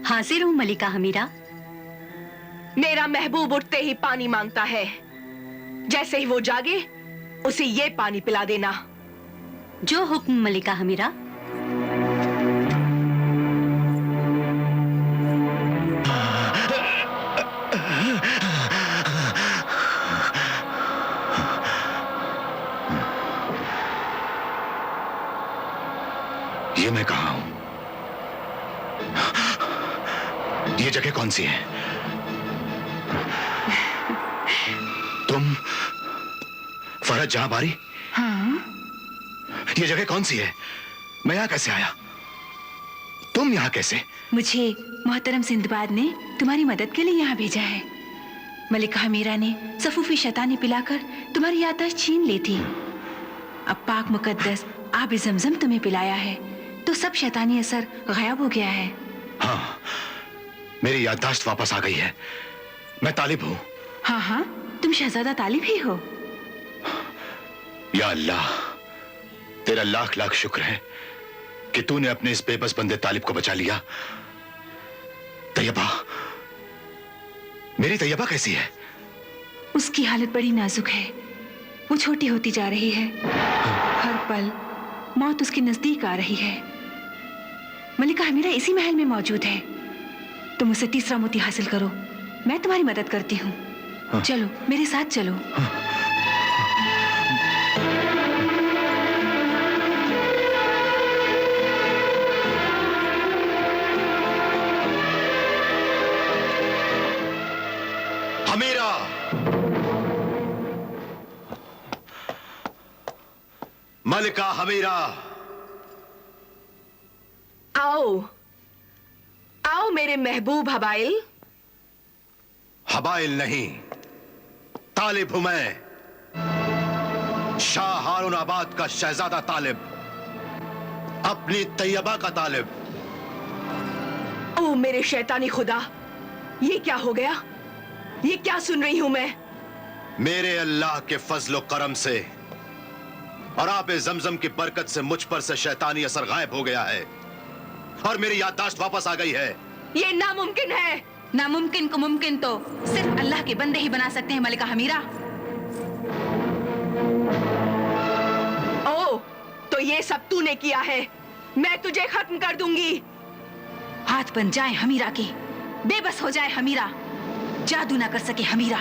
हाजिर हूँ मलिका हमीरा। मेरा महबूब उठते ही पानी मांगता है। जैसे ही वो जागे उसे ये पानी पिला देना। जो हुक्म मलिका हमीरा। ये मैं कहां हूं? ये जगह कौन सी है? तुम फरज जहां बारी? हाँ। ये जगह कौन सी है? मैं यहां कैसे आया? तुम यहां कैसे? मुझे मोहतरम सिंदबाद ने तुम्हारी मदद के लिए यहाँ भेजा है। मलिका हमीरा ने सफूफी शैतानी पिलाकर तुम्हारी याददाश्त छीन ली थी। अब पाक मुकद्दस आब ज़मज़म तुम्हें पिलाया है तो सब शैतानी असर गायब हो गया है। हाँ, मेरी याददाश्त वापस आ गई है। मैं तालिब हूं। हाँ हाँ, तुम शहजादा तालिब ही हो। या अल्लाह, तेरा लाख लाख शुक्र है कि तूने अपने इस बेबस बंदे तालिब को बचा लिया। तैयबा, मेरी तैयबा कैसी है? उसकी हालत बड़ी नाजुक है। वो छोटी होती जा रही है। हर पल मौत उसके नजदीक आ रही है। मलिका हमीरा इसी महल में मौजूद है। तुम उसे तीसरा मोती हासिल करो, मैं तुम्हारी मदद करती हूँ। हाँ। चलो मेरे साथ चलो। हाँ। हमीरा, मलिका हमीरा, आओ आओ मेरे महबूब हबाइल। हबाइल नहीं, तालिब हूं मैं, शाह हारून आबाद का शहजादा तालिब, अपनी तैयबा का तालिब। ओ मेरे शैतानी खुदा, ये क्या हो गया? ये क्या सुन रही हूं मैं? मेरे अल्लाह के फजल करम से और आबे जमजम की बरकत से मुझ पर से शैतानी असर गायब हो गया है और मेरी याददाश्त वापस आ गई है। ये नामुमकिन है। नामुमकिन को मुमकिन तो सिर्फ अल्लाह के बंदे ही बना सकते हैं मलिका हमीरा। ओ, तो ये सब तूने किया है। मैं तुझे खत्म कर दूंगी। हाथ बन जाए हमीरा के, बेबस हो जाए हमीरा, जादू ना कर सके हमीरा।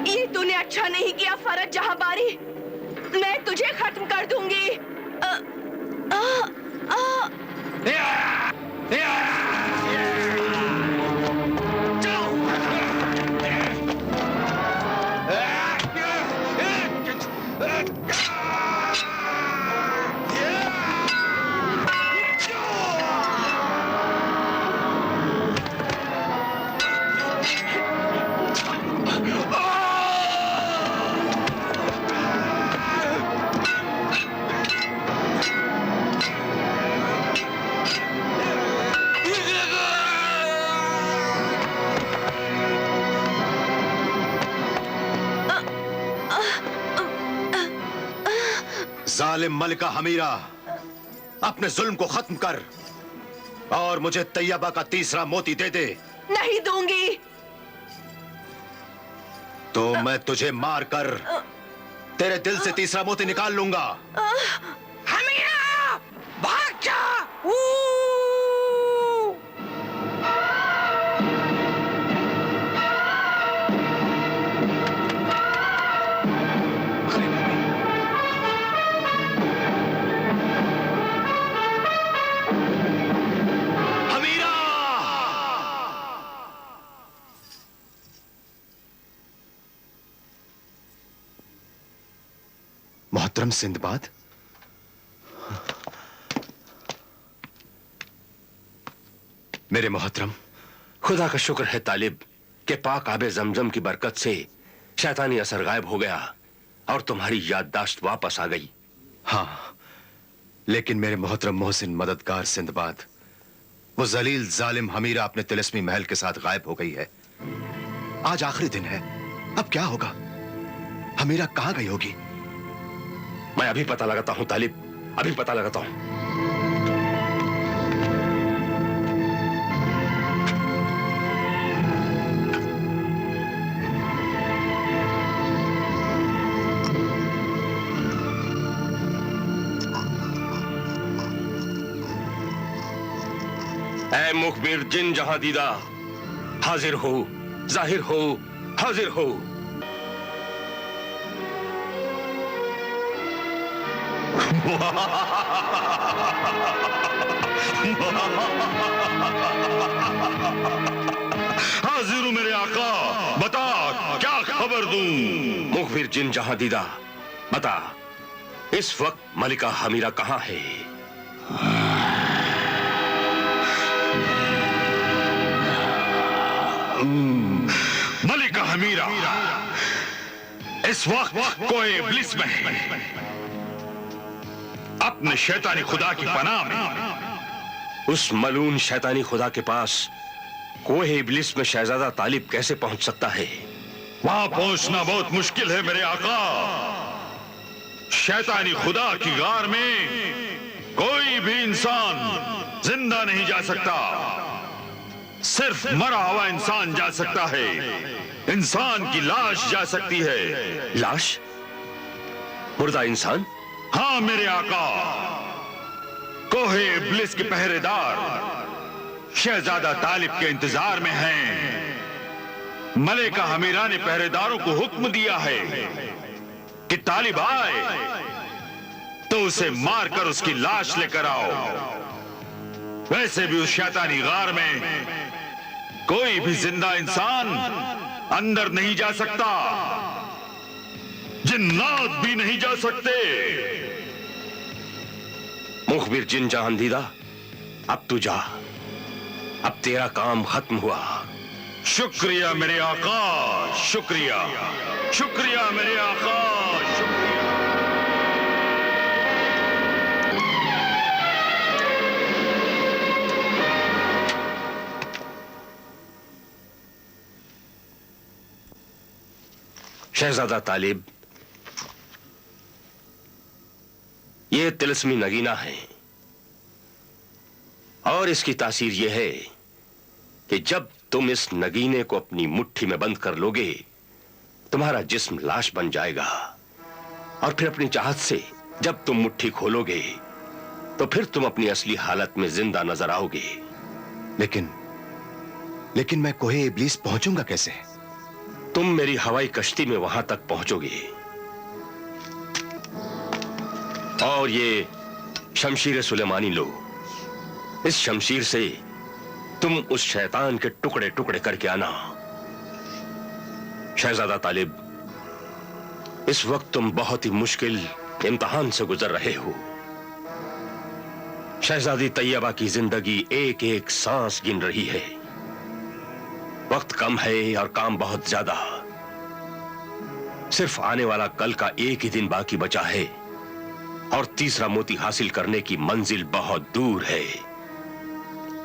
ये तूने अच्छा नहीं किया फरज जहां बारी। मैं तुझे खत्म कर दूंगी। जालिम मलिका हमीरा, अपने जुल्म को खत्म कर और मुझे तैयबा का तीसरा मोती दे दे। नहीं दूंगी। तो मैं तुझे मार कर तेरे दिल से तीसरा मोती निकाल लूंगा। हमीरा, भाग जा। मोहतरम सिंदबाद, मेरे मोहतरम, खुदा का शुक्र है तालिब के पाक आबे जमजम की बरकत से शैतानी असर गायब हो गया और तुम्हारी याददाश्त वापस आ गई। हाँ, लेकिन मेरे मोहतरम मोहसिन मददगार सिंदबाद, वो जलील जालिम हमीरा अपने तिलिस्मी महल के साथ गायब हो गई है। आज आखिरी दिन है, अब क्या होगा? हमीरा कहां गई होगी? मैं अभी पता लगाता हूं तालिब, अभी पता लगाता हूं। ऐ मुखबिर जिन जहां दीदा, हाजिर हो, जाहिर हो, हाजिर हो। हाजिर हूं मेरे आका, बता क्या खबर दूं? मुखबिर जिन जहां दीदा, बता इस वक्त मलिका हमीरा कहां है? मलिका हमीरा इस वक्त कोई इब्लिस में है, अपने शैतानी खुदा की पनाह में। उस मलून शैतानी खुदा के पास कोहे इब्लिस में शहजादा तालिब कैसे पहुंच सकता है? वहां पहुंचना बहुत मुश्किल है मेरे आका। शैतानी खुदा की गार में कोई भी इंसान जिंदा नहीं जा सकता, सिर्फ मरा हुआ इंसान जा सकता है। इंसान की लाश जा सकती है। लाश? मुर्दा इंसान? हाँ मेरे आका, कोहे इब्लिस के पहरेदार शहजादा तालिब के इंतजार में हैं। मलिका हमीरा ने पहरेदारों को हुक्म दिया है कि तालिब आए तो उसे मारकर उसकी लाश लेकर आओ। वैसे भी उस शैतानी गार में कोई भी जिंदा इंसान अंदर नहीं जा सकता, जिन्नात भी नहीं जा सकते। मुखबिर जिन जहां दीदा, अब तू जा, अब तेरा काम खत्म हुआ। शुक्रिया मेरे आका, शुक्रिया, शुक्रिया मेरे आका, शुक्रिया। शहजादा तालिब, ये तिलस्मी नगीना है और इसकी तासीर यह है कि जब तुम इस नगीने को अपनी मुट्ठी में बंद कर लोगे, तुम्हारा जिस्म लाश बन जाएगा और फिर अपनी चाहत से जब तुम मुट्ठी खोलोगे तो फिर तुम अपनी असली हालत में जिंदा नजर आओगे। लेकिन मैं कोहे इब्लिस पहुंचूंगा कैसे? तुम मेरी हवाई कश्ती में वहां तक पहुंचोगे और ये शमशीर सुलेमानी लो। इस शमशीर से तुम उस शैतान के टुकड़े टुकड़े करके आना। शहजादा तालिब, इस वक्त तुम बहुत ही मुश्किल इम्तिहान से गुजर रहे हो। शहजादी तैयबा की जिंदगी एक एक सांस गिन रही है। वक्त कम है और काम बहुत ज्यादा। सिर्फ आने वाला कल का एक ही दिन बाकी बचा है और तीसरा मोती हासिल करने की मंजिल बहुत दूर है।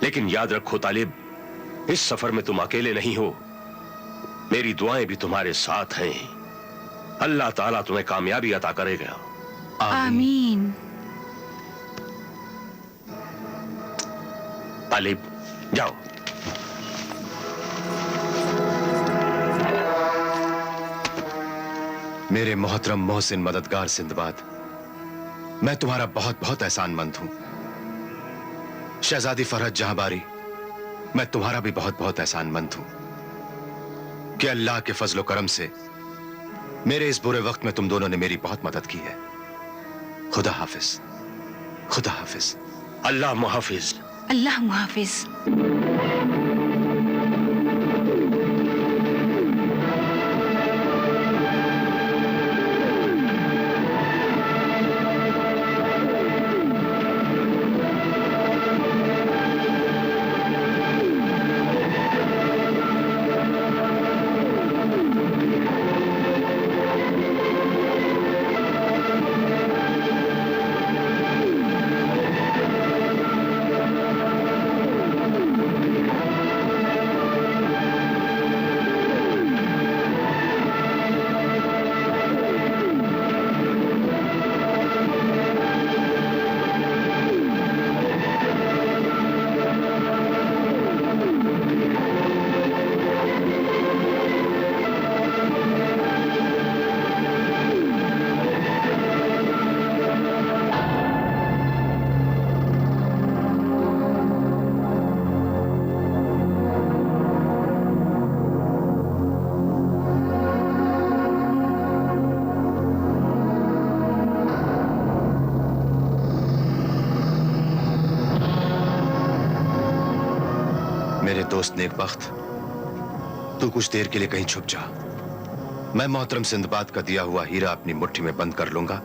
लेकिन याद रखो तालिब, इस सफर में तुम अकेले नहीं हो, मेरी दुआएं भी तुम्हारे साथ हैं। अल्लाह ताला तुम्हें कामयाबी अता करेगा। आमीन। तालिब, जाओ। मेरे मोहतरम मोहसिन मददगार सिंदबाद, मैं तुम्हारा बहुत बहुत एहसानमंद हूं। शहजादी फरहत जहांबारी, मैं तुम्हारा भी बहुत बहुत एहसानमंद हूं कि अल्लाह के फजलो करम से मेरे इस बुरे वक्त में तुम दोनों ने मेरी बहुत मदद की है। खुदा हाफिज, खुदा हाफिज। अल्लाह मुहाफिज। अल्लाह मुहाफिज। दोस्त नेकबख्त, तू कुछ देर के लिए कहीं छुप जा। मैं मोहतरम सिंदबाद का दिया हुआ हीरा अपनी मुट्ठी में बंद कर लूंगा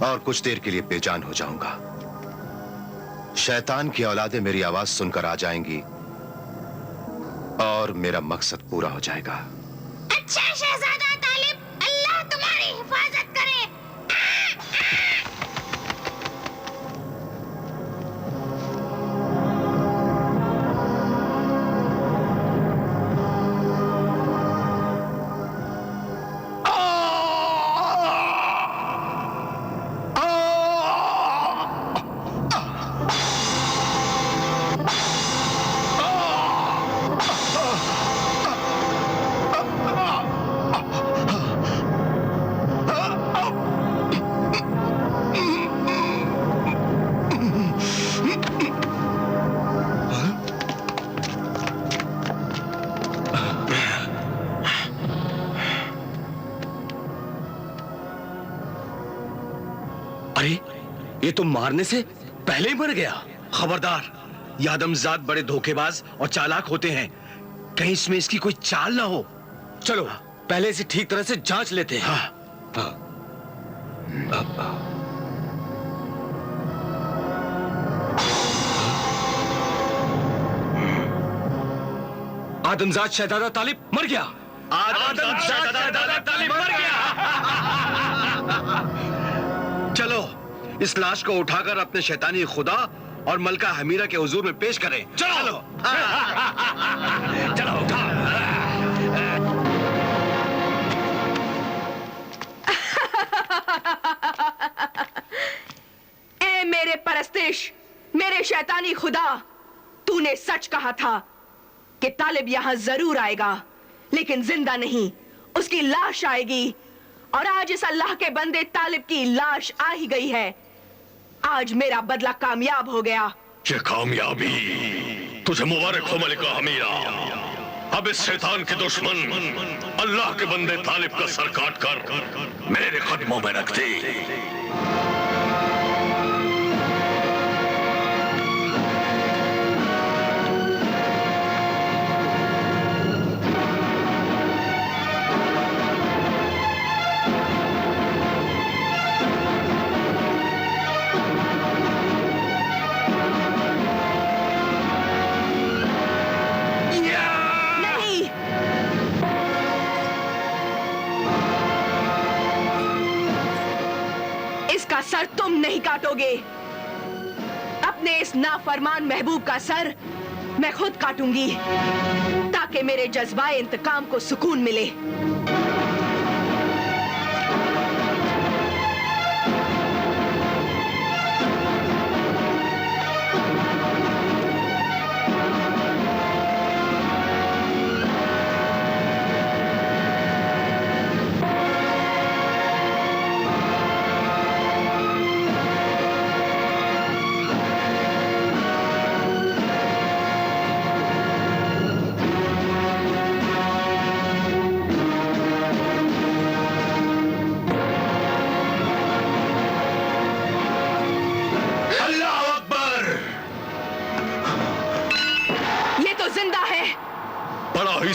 और कुछ देर के लिए बेजान हो जाऊंगा। शैतान की औलादें मेरी आवाज सुनकर आ जाएंगी और मेरा मकसद पूरा हो जाएगा। अच्छा शहजादा तालिब, अल्लाह तुम्हारी हिफाजत करे। अरे ये तो मारने से पहले ही मर गया। खबरदार, ये आदमजात बड़े धोखेबाज और चालाक होते हैं, कहीं इसमें इसकी कोई चाल ना हो। चलो पहले इसे ठीक तरह से जांच लेते हैं। हाँ। आदमजात शहजादा तालिब मर गया। आदमजात शहजादा तालिब मर गया। चलो इस लाश को उठाकर अपने शैतानी खुदा और मलका हमीरा के हुजूर में पेश करें। चलो चलो उठा। ए मेरे परस्तिश, मेरे शैतानी खुदा, तूने सच कहा था कि तालिब यहां जरूर आएगा, लेकिन जिंदा नहीं, उसकी लाश आएगी। और आज इस अल्लाह के बंदे तालिब की लाश आ ही गई है। आज मेरा बदला कामयाब हो गया। ये कामयाबी तुझे मुबारक हो मलिका हमीरा। अब इस शैतान के दुश्मन अल्लाह के बंदे तालिब का सर काट कर मेरे कदमों में रख दे। सर तुम नहीं काटोगे। अपने इस नाफरमान महबूब का सर मैं खुद काटूंगी, ताकि मेरे जज्बाए इंतकाम को सुकून मिले।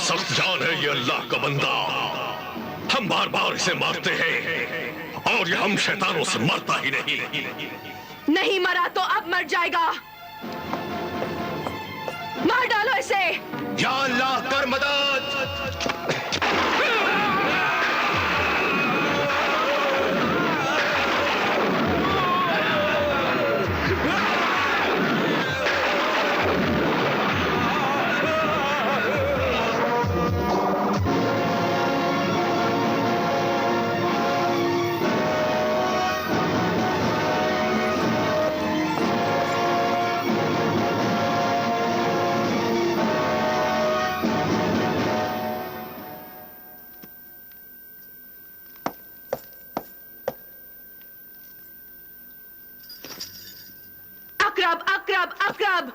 सख्त जान है ये अल्लाह का बंदा। हम बार बार इसे मारते हैं और ये हम शैतानों से मरता ही नहीं मरा तो अब मर जाएगा। मार डालो इसे। या अल्लाह कर मदद। अकरब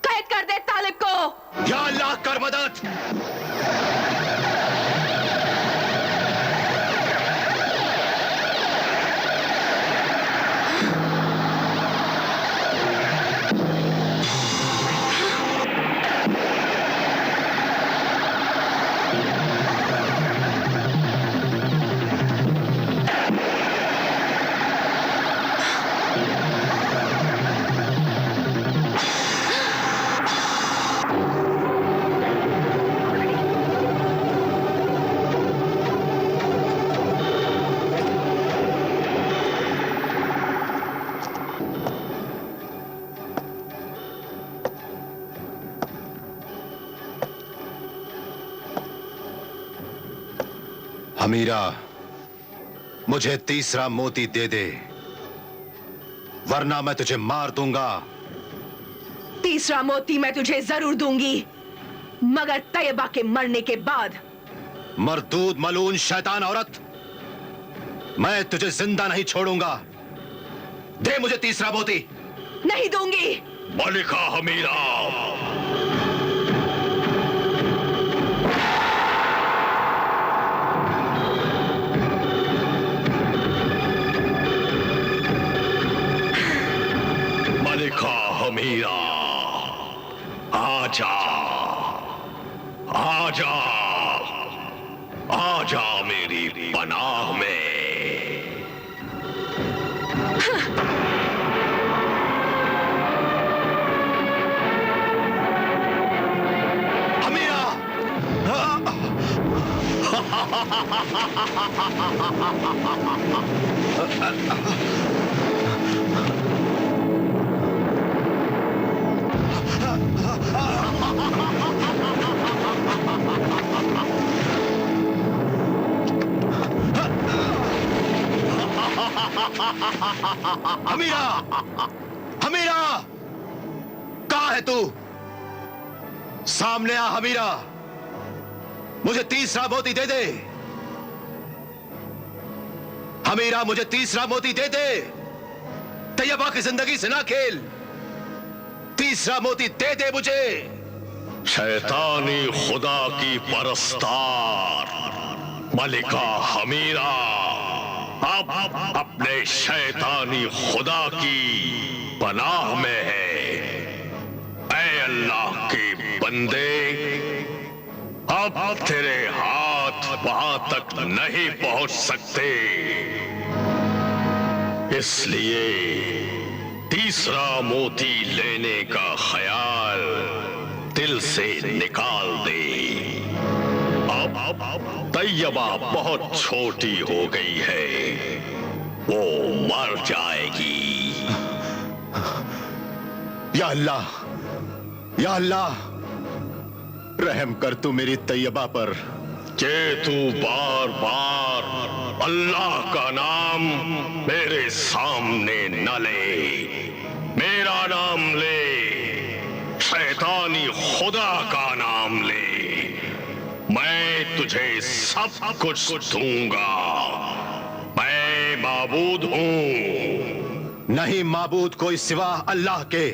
कैद कर दे तालिब को। या अल्लाह कर मदद। हमीरा, मुझे तीसरा मोती दे दे, वरना मैं तुझे मार दूंगा। तीसरा मोती मैं तुझे जरूर दूंगी, मगर तैयबा के मरने के बाद। मरदूद मलून शैतान औरत, मैं तुझे जिंदा नहीं छोड़ूंगा। दे मुझे तीसरा मोती। नहीं दूंगी। मलिका हमीरा, मलिका हमीरा, आजा, आजा, आजा मेरी पनाह में। हमीरा, हमीरा, हमीरा, कहाँ है तू? सामने आ हमीरा, मुझे तीसरा मोती दे दे। हमीरा, मुझे तीसरा मोती दे दे। तैयबा की जिंदगी से ना खेल। तीसरा मोती दे दे मुझे। शैतानी खुदा की परस्तार मलिका हमीरा, अब अपने शैतानी खुदा की पनाह में है। ऐ अल्लाह के बंदे, अब तेरे हाथ वहां तक नहीं पहुंच सकते, इसलिए तीसरा मोती लेने का ख्याल दिल से निकाल दे। अब तैयबा बहुत छोटी हो गई है, वो मर जाएगी। या अल्लाह, या अल्लाह, रहम कर तू मेरी तैयबा पर। कि तू बार बार अल्लाह का नाम मेरे सामने न ले, मेरा नाम ले, शैतानी खुदा का नाम ले। मैं तुझे सब कुछ दूंगा। मैं माबूद हूं। नहीं माबूद कोई सिवा अल्लाह के।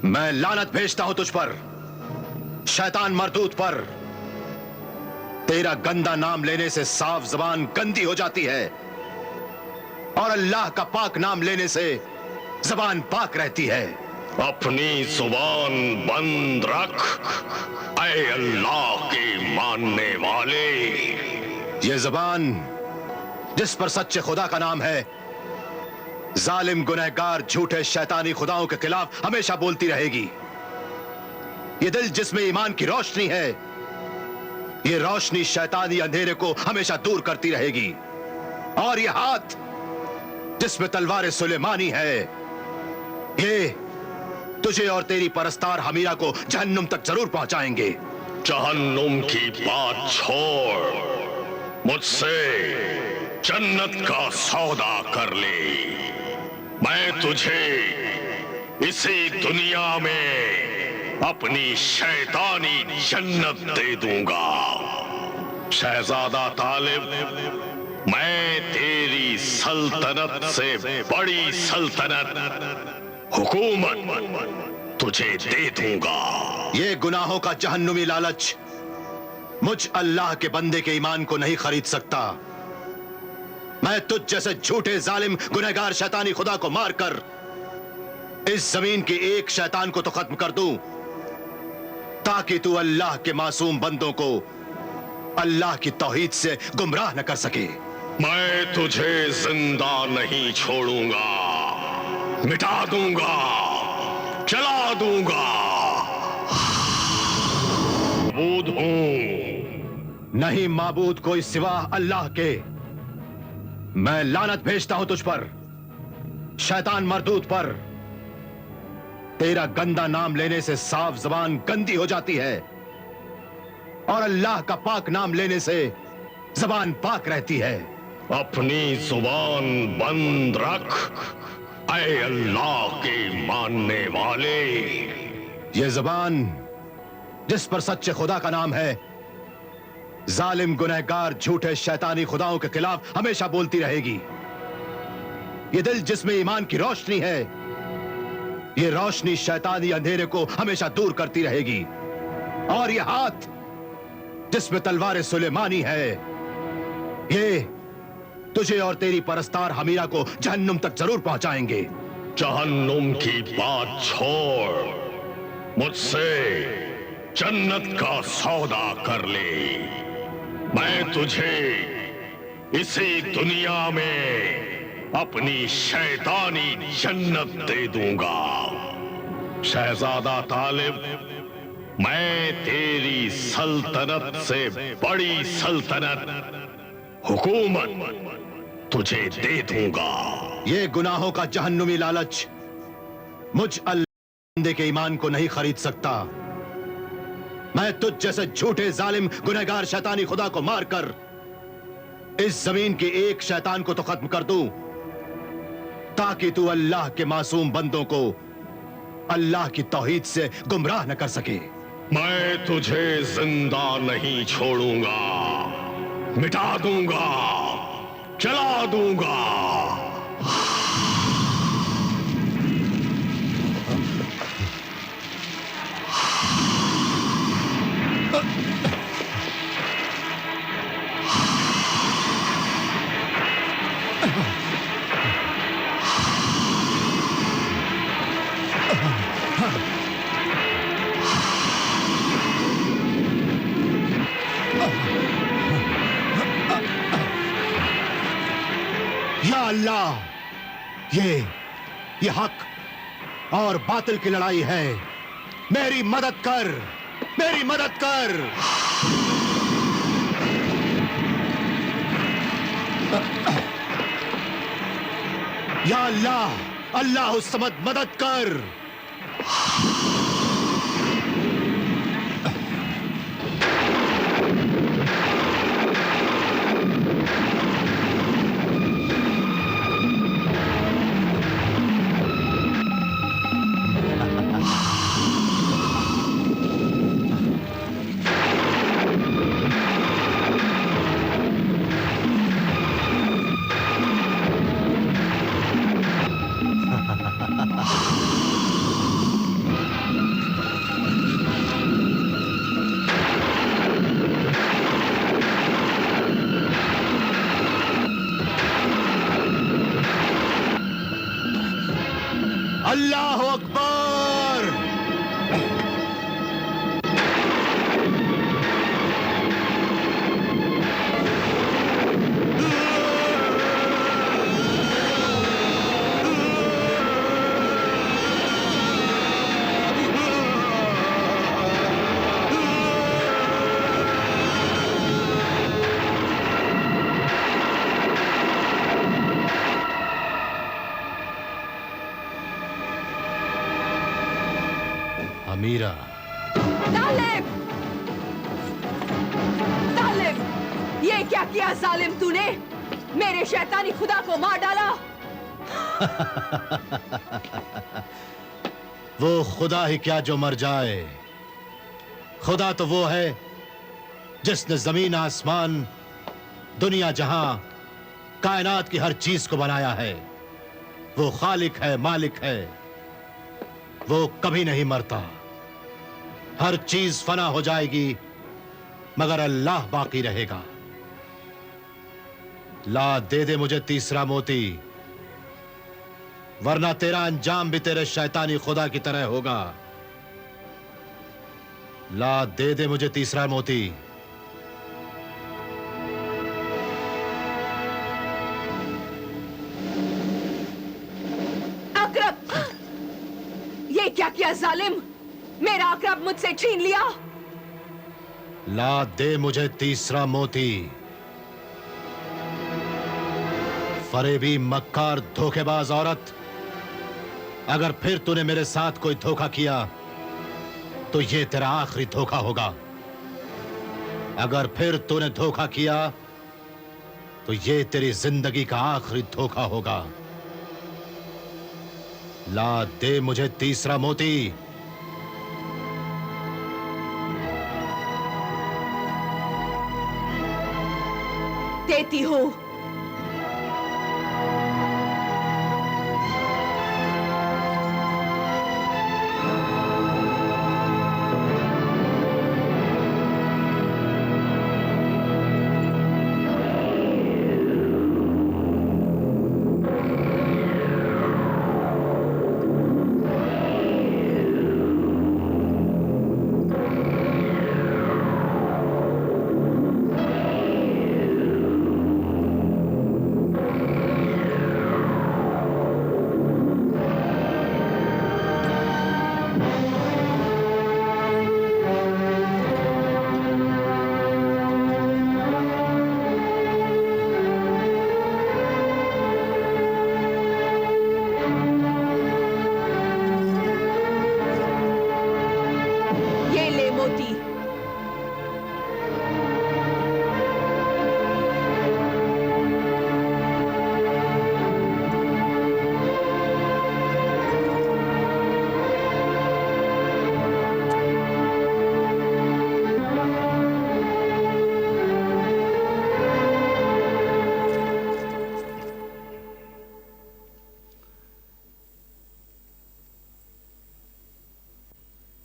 मैं लानत भेजता हूं तुझ पर, शैतान मरदूद पर। तेरा गंदा नाम लेने से साफ जबान गंदी हो जाती है, और अल्लाह का पाक नाम लेने से जबान पाक रहती है। अपनी जुबान बंद रख, ऐ अल्लाह के मानने वाले। ये जबान जिस पर सच्चे खुदा का नाम है, जालिम गुनहगार झूठे शैतानी खुदाओं के खिलाफ हमेशा बोलती रहेगी। ये दिल जिसमें ईमान की रोशनी है, ये रोशनी शैतानी अंधेरे को हमेशा दूर करती रहेगी। और ये हाथ जिसमें तलवार सुलेमानी है, ये तुझे और तेरी परस्तार हमीरा को जहन्नुम तक जरूर पहुंचाएंगे। जहन्नुम की बात छोड़, मुझसे जन्नत का सौदा कर ले। मैं तुझे इसी दुनिया में अपनी शैतानी जन्नत दे दूंगा। शहजादा तालिब, मैं तेरी सल्तनत से बड़ी सल्तनत, हुकूमत तुझे दे दूंगा। ये गुनाहों का जहन्नुमी लालच मुझ अल्लाह के बंदे के ईमान को नहीं खरीद सकता। मैं तुझ जैसे झूठे जालिम गुनहगार शैतानी खुदा को मारकर इस जमीन के एक शैतान को तो खत्म कर दूं, ताकि तू अल्लाह के मासूम बंदों को अल्लाह की तौहीद से गुमराह न कर सके। मैं तुझे जिंदा नहीं छोड़ूंगा, मिटा दूंगा, जला दूंगा। माबूद हूं। नहीं माबूद कोई सिवा अल्लाह के। मैं लानत भेजता हूं तुझ पर, शैतान मरदूद पर। तेरा गंदा नाम लेने से साफ जबान गंदी हो जाती है, और अल्लाह का पाक नाम लेने से जबान पाक रहती है। अपनी जुबान बंद रख, ऐ अल्लाह के मानने वाले। ये जबान जिस पर सच्चे खुदा का नाम है, जालिम गुनहगार झूठे शैतानी खुदाओं के खिलाफ हमेशा बोलती रहेगी। ये दिल जिसमें ईमान की रोशनी है, ये रोशनी शैतानी अंधेरे को हमेशा दूर करती रहेगी। और ये हाथ जिसमें तलवार सुलेमानी है, ये तुझे और तेरी परस्तार हमीरा को जहन्नुम तक जरूर पहुंचाएंगे। जहन्नुम की बात छोड़, मुझसे जन्नत का सौदा कर ले। मैं तुझे इसी दुनिया में अपनी शैतानी जन्नत दे दूंगा। शहजादा तालिब, मैं तेरी सल्तनत से बड़ी सल्तनत, हुकूमत तुझे दे दूंगा। ये गुनाहों का जहन्नुमी लालच मुझ अल्लाह बंदे के ईमान को नहीं खरीद सकता। मैं तुझ जैसे झूठे जालिम गुनहगार शैतानी खुदा को मारकर इस जमीन के एक शैतान को तो खत्म कर दूं, ताकि तू अल्लाह के मासूम बंदों को अल्लाह की तौहीद से गुमराह न कर सके। मैं तुझे जिंदा नहीं छोड़ूंगा, मिटा दूंगा, जला दूंगा। या अल्लाह, ये हक और बातिल की लड़ाई है। मेरी मदद कर, मेरी मदद कर। या अल्लाह, अल्लाह उस समद मदद कर। अल्लाह अकबर। अमीरा, तालिब! तालिब! ये क्या किया जालिम तूने? मेरे शैतानी खुदा को मार डाला। वो खुदा ही क्या जो मर जाए। खुदा तो वो है जिसने जमीन आसमान दुनिया जहां कायनात की हर चीज को बनाया है। वो खालिक है, मालिक है। वो कभी नहीं मरता। हर चीज फना हो जाएगी मगर अल्लाह बाकी रहेगा। ला दे दे मुझे तीसरा मोती, वरना तेरा अंजाम भी तेरे शैतानी खुदा की तरह होगा। ला दे दे मुझे तीसरा मोती। अकरब! ये क्या किया जालिम? मेरा अकरब मुझसे छीन लिया। ला दे मुझे तीसरा मोती। फरेबी मक्कार धोखेबाज औरत, अगर फिर तूने मेरे साथ कोई धोखा किया तो ये तेरा आखिरी धोखा होगा। अगर फिर तूने धोखा किया तो ये तेरी जिंदगी का आखिरी धोखा होगा। ला दे मुझे तीसरा मोती। देती हूं। ये ले मोती।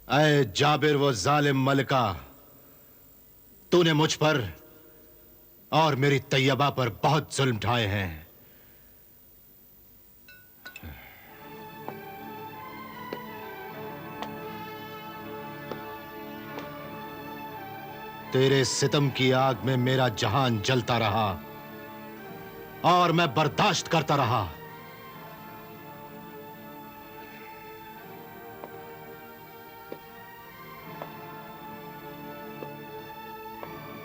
ऐ जाबिर वो जालिम मलिका, तूने मुझ पर और मेरी तैयबा पर बहुत जुल्म ढाए हैं। तेरे सितम की आग में मेरा जहान जलता रहा और मैं बर्दाश्त करता रहा।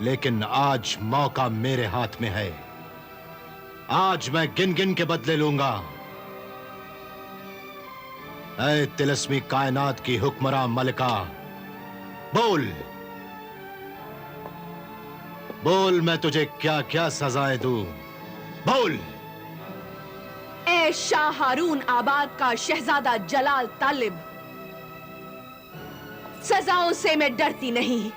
लेकिन आज मौका मेरे हाथ में है। आज मैं गिन गिन के बदले लूंगा। ऐ तिलस्मी कायनात की हुक्मरां मलिका, बोल बोल, मैं तुझे क्या क्या सजाएं दूं? बोल। ए शाह हारून आबाद का शहजादा जलाल तालिब, सजाओं से मैं डरती नहीं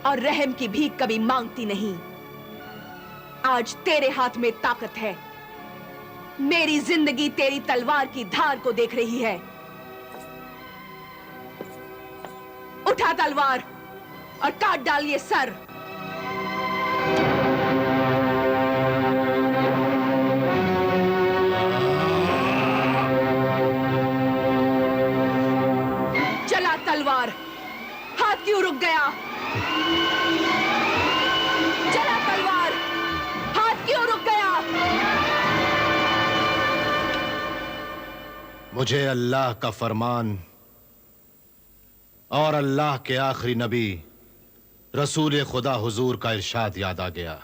और रहम की भीख कभी मांगती नहीं। आज तेरे हाथ में ताकत है। मेरी जिंदगी तेरी तलवार की धार को देख रही है। उठा तलवार और काट डाल ये सर। चला तलवार। हाथ क्यों रुक गया? चला तलवार। हाथ क्यों रुक गया? मुझे अल्लाह का फरमान और अल्लाह के आखिरी नबी रसूल खुदा हुजूर का इरशाद याद आ गया।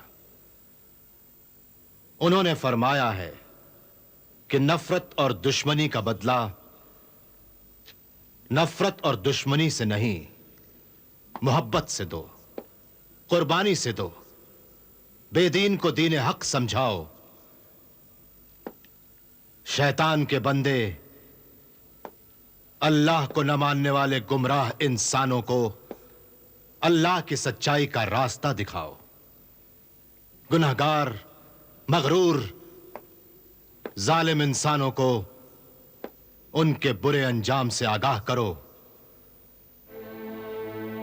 उन्होंने फरमाया है कि नफरत और दुश्मनी का बदला नफरत और दुश्मनी से नहीं, मोहब्बत से दो, कुर्बानी से दो। बेदीन को दीन हक समझाओ। शैतान के बंदे, अल्लाह को न मानने वाले गुमराह इंसानों को अल्लाह की सच्चाई का रास्ता दिखाओ। गुनहगार, मगरूर, जालिम इंसानों को उनके बुरे अंजाम से आगाह करो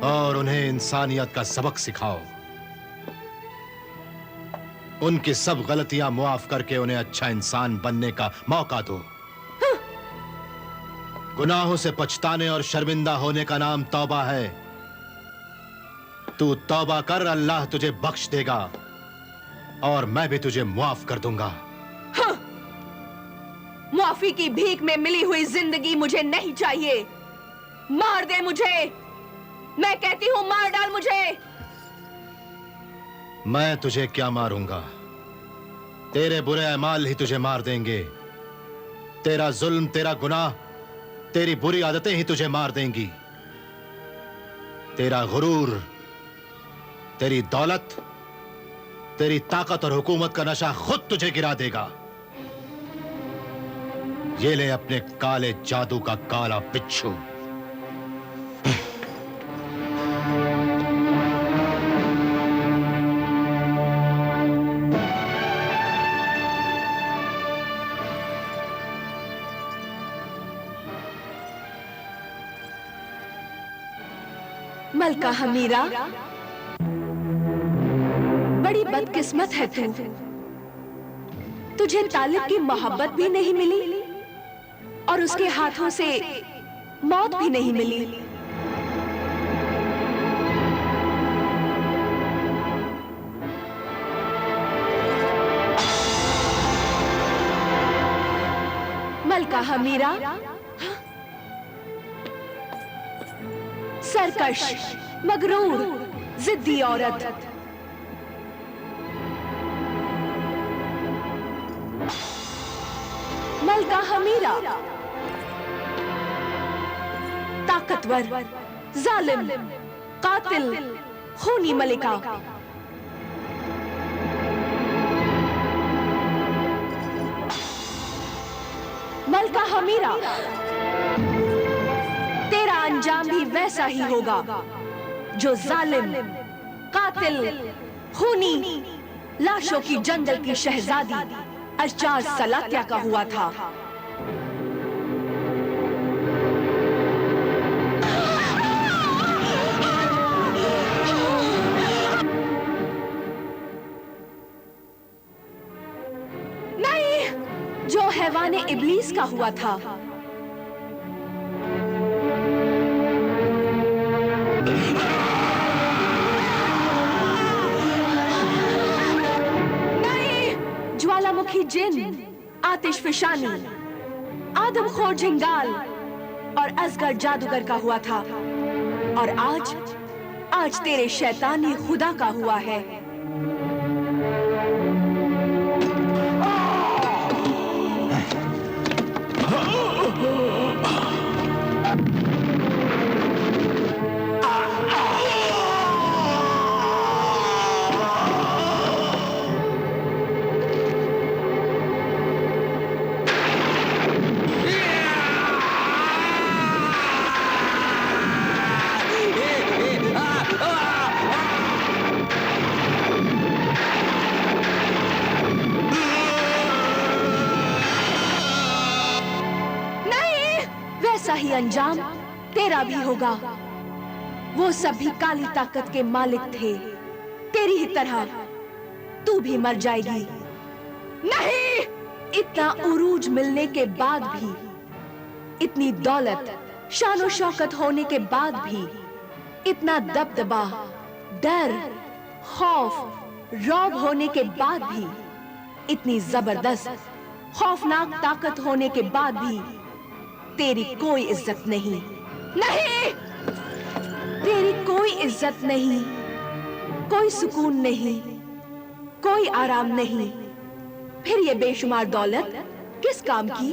और उन्हें इंसानियत का सबक सिखाओ। उनकी सब गलतियां मुआफ करके उन्हें अच्छा इंसान बनने का मौका दो। गुनाहों से पछताने और शर्मिंदा होने का नाम तौबा है। तू तौबा कर, अल्लाह तुझे बख्श देगा और मैं भी तुझे मुआफ कर दूंगा। हाँ। मुआफी की भीख में मिली हुई जिंदगी मुझे नहीं चाहिए। मार दे मुझे। मैं कहती हूं मार डाल मुझे। मैं तुझे क्या मारूंगा? तेरे बुरे अमाल ही तुझे मार देंगे। तेरा जुल्म, तेरा गुनाह, तेरी बुरी आदतें ही तुझे मार देंगी। तेरा गुरूर, तेरी दौलत तेरी ताकत और हुकूमत का नशा खुद तुझे गिरा देगा। ये ले अपने काले जादू का काला बिच्छू। मलका हमीरा, बड़ी बदकिस्मत है तू। तुझे तालिब की मोहब्बत भी नहीं मिली और उसके हाथों से मौत भी नहीं मिली। मलका हमीरा, सरकश, मगरूर, जिद्दी औरत। मलका हमीरा, ताकतवर, जालिम, कातिल, खूनी मलिका। मलका हमीरा, तेरा अंजाम भी वैसा ही होगा जो जालिम, कातिल, खूनी, लाशों की जंगल की शहजादी अशजाज सलात्या का हुआ था। नहीं, जो हैवाने इब्लीस का हुआ था। ज्वालामुखी जिन, आतिश फिशानी, आदमखोर झिंगाल और असगर जादूगर का हुआ था। और आज तेरे शैतानी खुदा का हुआ है। ही अंजाम तेरा भी होगा। वो सभी काली ताकत के मालिक थे, तेरी ही तरह तू भी मर जाएगी। नहीं, इतना उरूज मिलने के बाद भी, इतनी दौलत, शानो शौकत होने के बाद भी, इतना दबदबा, डर, खौफ, रौब होने के बाद भी, इतनी जबरदस्त, खौफनाक ताकत होने के बाद भी तेरी कोई इज्जत नहीं। नहीं, तेरी कोई इज्जत नहीं, कोई सुकून नहीं, कोई आराम नहीं। फिर ये बेशुमार दौलत किस काम की?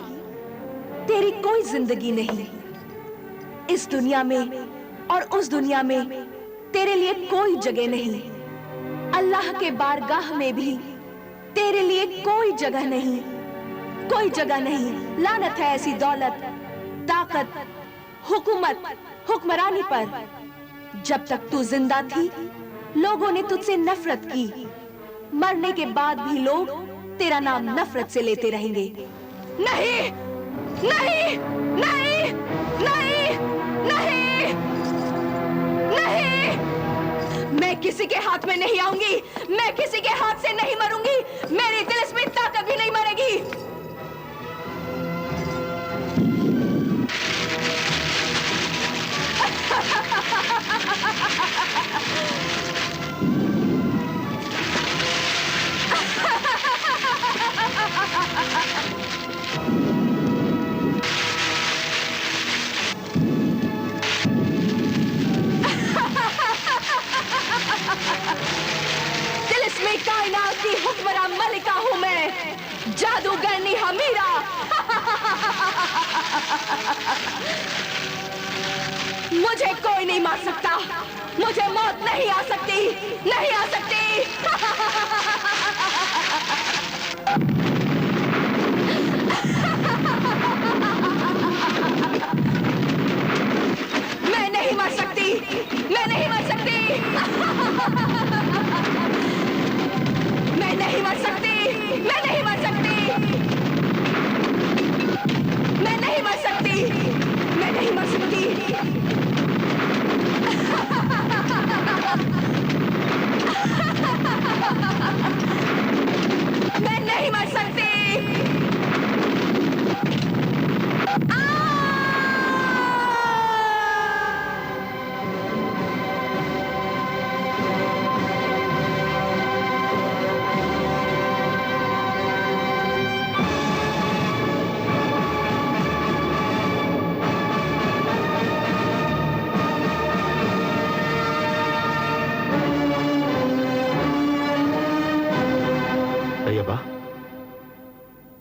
तेरी कोई जिंदगी नहीं। इस दुनिया में और उस दुनिया में तेरे लिए कोई जगह नहीं। अल्लाह के बारगाह में भी तेरे लिए कोई जगह नहीं, कोई जगह नहीं। लानत है ऐसी दौलत, ताकत, हुकूमत, हुक्मरानी पर। जब तक तू जिंदा थी, लोगों ने तुझसे नफरत की। मरने के बाद भी लोग तेरा नाम नफरत से लेते रहेंगे। नहीं, नहीं, नहीं, नहीं, नहीं, नहीं। मैं किसी के हाथ में नहीं आऊंगी, मैं किसी के हाथ से नहीं मरूंगी। मेरी तिलिस्मी ताकत भी नहीं मरेगी। तिलिस्मी कायनात की हुक्मरां मलिका हूं मैं, जादूगरनी हमीरा। मुझे कोई नहीं मार सकता, मुझे मौत नहीं आ सकती, नहीं आ सकती।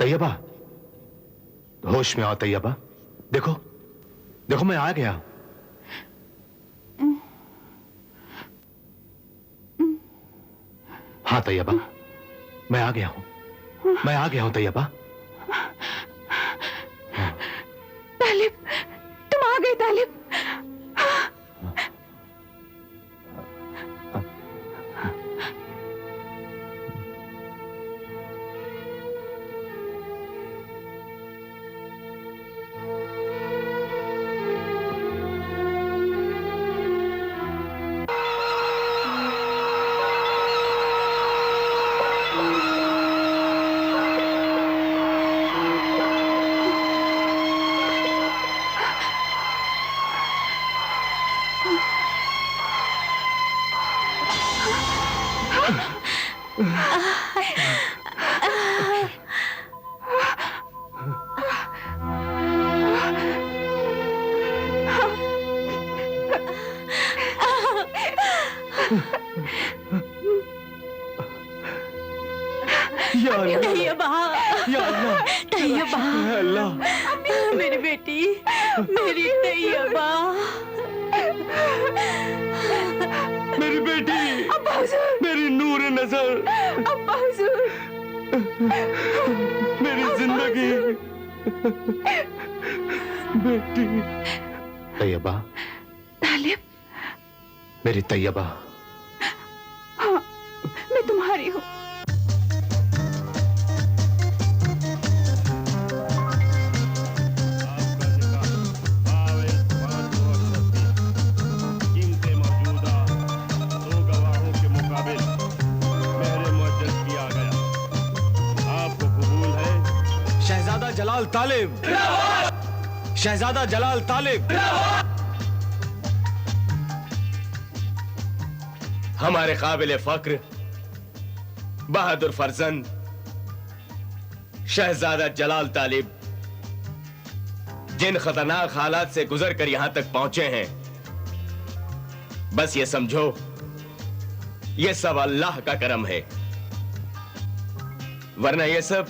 तैयबा, होश में आओ तैयबा। देखो देखो, मैं आ गया। हाँ तैयबा, मैं आ गया हूं, मैं आ गया हूं तैयबा। तालिब, तुम आ गए तालिब। तैयबा, तैयबा, मेरी बेटी, मेरी तैयबा, मेरी बेटी, मेरी नूर नजर, मेरी जिंदगी, बेटी। तैयबा, तालिब, मेरी तैयबा। हाँ, मैं तुम्हारी हूँ। जलाल तालिब, शहजादा जलाल तालिब। हमारे काबिल फक्र बहादुर फर्जंद शहजादा जलाल तालिब, जिन खतरनाक हालात से गुजर कर यहां तक पहुंचे हैं, बस ये समझो ये सब अल्लाह का करम है, वरना ये सब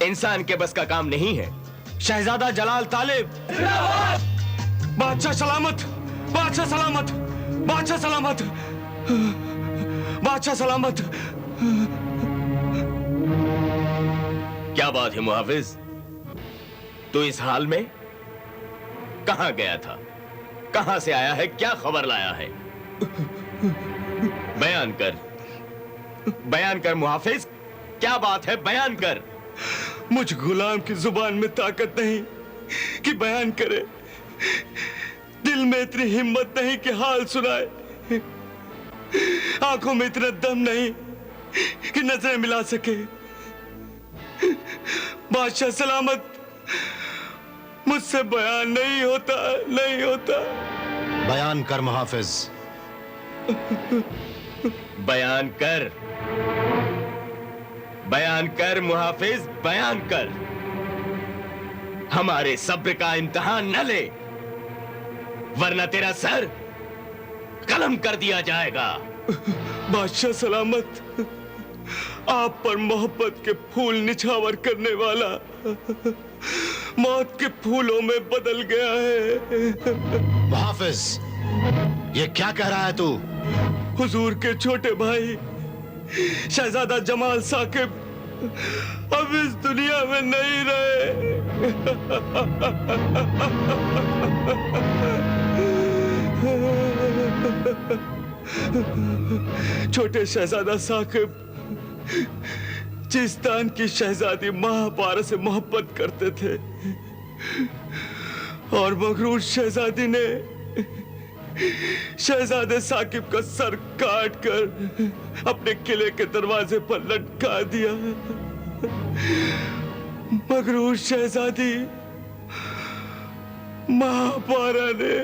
इंसान के बस का काम नहीं है। शहजादा जलाल तालिब, बादशाह सलामत, बादशाह सलामत, बादशाह सलामत, बादशाह सलामत। क्या बात है मुहाफिज, तू इस हाल में कहां गया था? कहां से आया है? क्या खबर लाया है? बयान कर, बयान कर मुहाफिज, क्या बात है? बयान कर। मुझ गुलाम की जुबान में ताकत नहीं कि बयान करे, दिल में इतनी हिम्मत नहीं कि हाल सुनाए, आंखों में इतना दम नहीं कि नजरें मिला सके। बादशाह सलामत, मुझसे बयान नहीं होता, नहीं होता। बयान कर मुहाफिज, बयान कर, बयान कर मुहाफिज, बयान कर। हमारे सब्र का इम्तिहान न ले, वरना तेरा सर कलम कर दिया जाएगा। बादशाह सलामत, आप पर मोहब्बत के फूल निछावर करने वाला मौत के फूलों में बदल गया है। मुहाफिज, ये क्या कह रहा है तू? हुजूर के छोटे भाई शहजादा जमाल साकिब अब इस दुनिया में नहीं रहे। छोटे शहजादा साकिब चिस्तान की शहजादी महापारा से मोहब्बत करते थे और मगरूर शहजादी ने शहजादे साकिब का सर काट कर अपने किले के दरवाजे पर लटका दिया। मगरूर शहजादी महापारा ने